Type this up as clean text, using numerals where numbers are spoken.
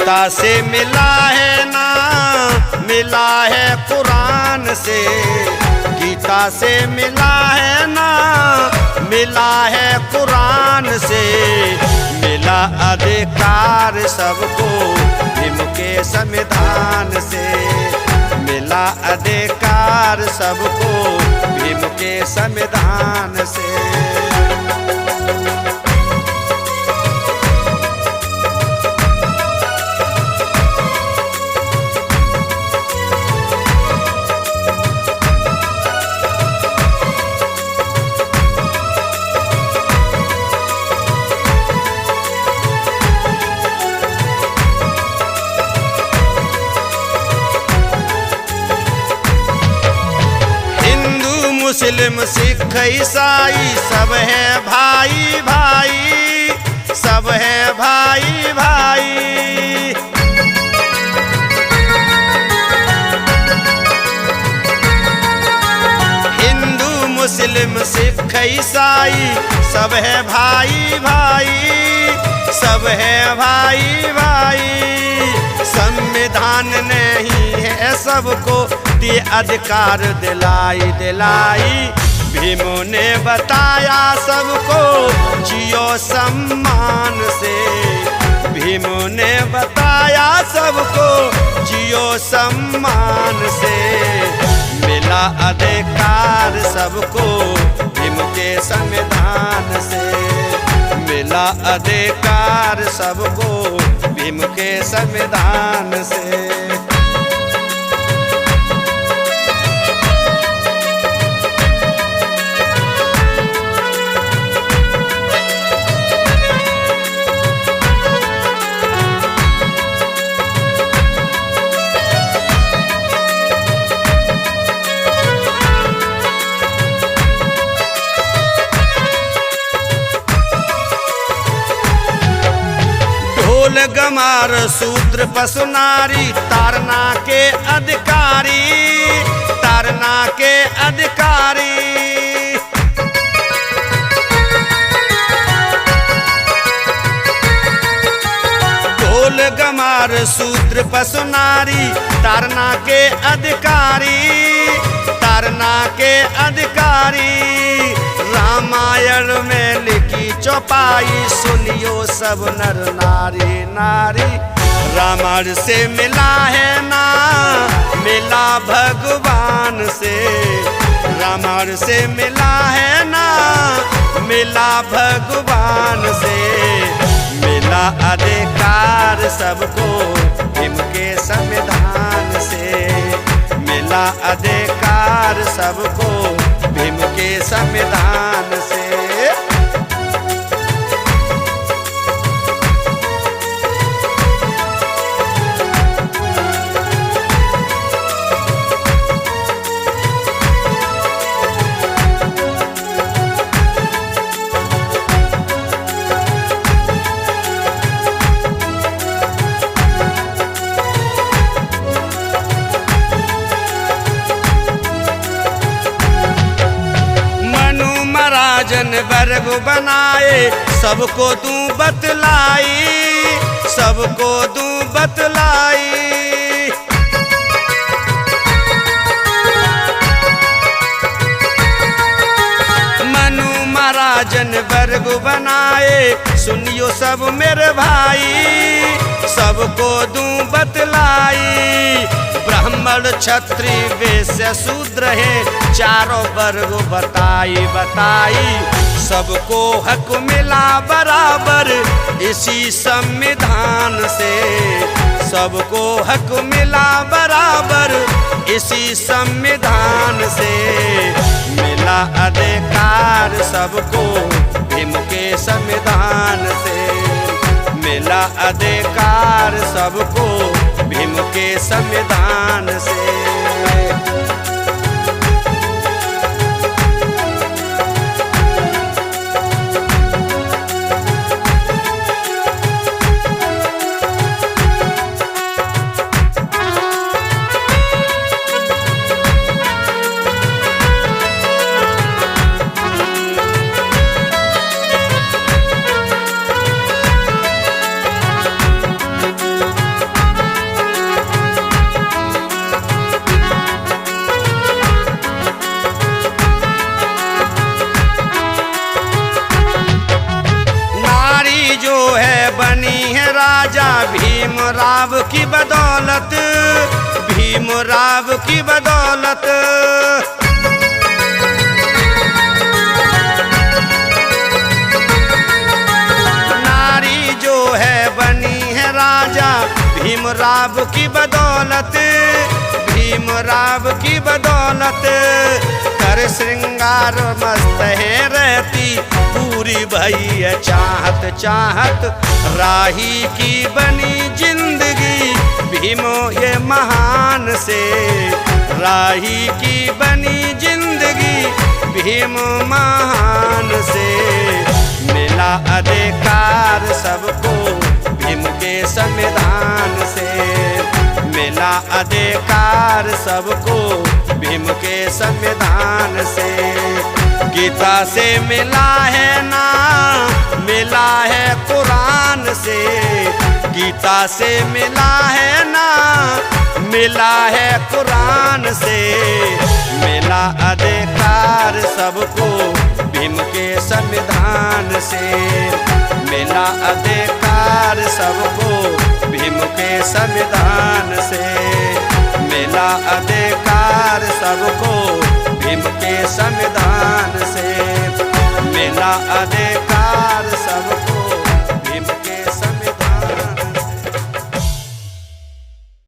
गीता से मिला है ना, मिला है कुरान से। गीता से मिला है ना, मिला है कुरान से। मिला अधिकार सबको भीम के संविधान से। मिला अधिकार सबको भीम के संविधान से। मुस्लिम सिख ईसाई सब है भाई भाई, सब है भाई भाई। हिंदू मुस्लिम सिख ईसाई सब है भाई भाई, सब है भाई भाई। संविधान नहीं है सबको ये अधिकार दिलाई दिलाई। भीमों ने बताया सबको जियो सम्मान से। भीमों ने बताया सबको जियो सम्मान से। मिला अधिकार सबको भीम के संविधान से। मिला अधिकार सबको भीम के संविधान से। ढोल गमार सूत्र पशु नारी तारना के अधिकारी, तारना के अधिकारी। ढोल गमार सूत्र पशु नारी तारना के अधिकारी, तारना के अधिकारी। रामायण में लिखी चौपाई सुनियो सब नर नारी नारी। रामायण से मिला है ना, मिला भगवान से। रामायण से मिला है ना, मिला भगवान से। मिला अधिकार सबको भीम के संविधान से। मिला अधिकार सबको भीम के संविधान से। जन वर्ग बनाए सबको दूं बतलाई, सबको दूं बतलाई। मनु महाराजन वर्ग बनाए सुनियो सब मेरे भाई, सबको दूं बतलाई। ब्राह्मण क्षत्रिय वैश्य शूद्र है चारों वर्ग बताई बताई। सबको हक मिला बराबर इसी संविधान से। सबको हक मिला बराबर इसी संविधान से। मिला अधिकार सबको भीम के संविधान से। मिला अधिकार सबको भीम के संविधान से। भीमराव की बदौलत, भीमराव की बदौलत। नारी जो है बनी है राजा भीमराव की बदौलत, भीमराव की बदौलत। कर श्रृंगार मस्त है रहती पूरी भई चाहत चाहत, राही की बनी जिंदगी भीमो ये महान से, राही की बनी जिंदगी भीम महान से। मिला अधिकार सबको भीम के संविधान से, मिला अधिकार सबको भीम के संविधान से। गीता से मिला है ना, मिला है कुरान से, गीता से मिला है ना, मिला है कुरान से। मिला अधिकार सबको भीम के संविधान से, मिला अधिकार सबको भीम के संविधान से, मिला अधिकार सबको भीम के संविधान से, मिला अधिकार सबको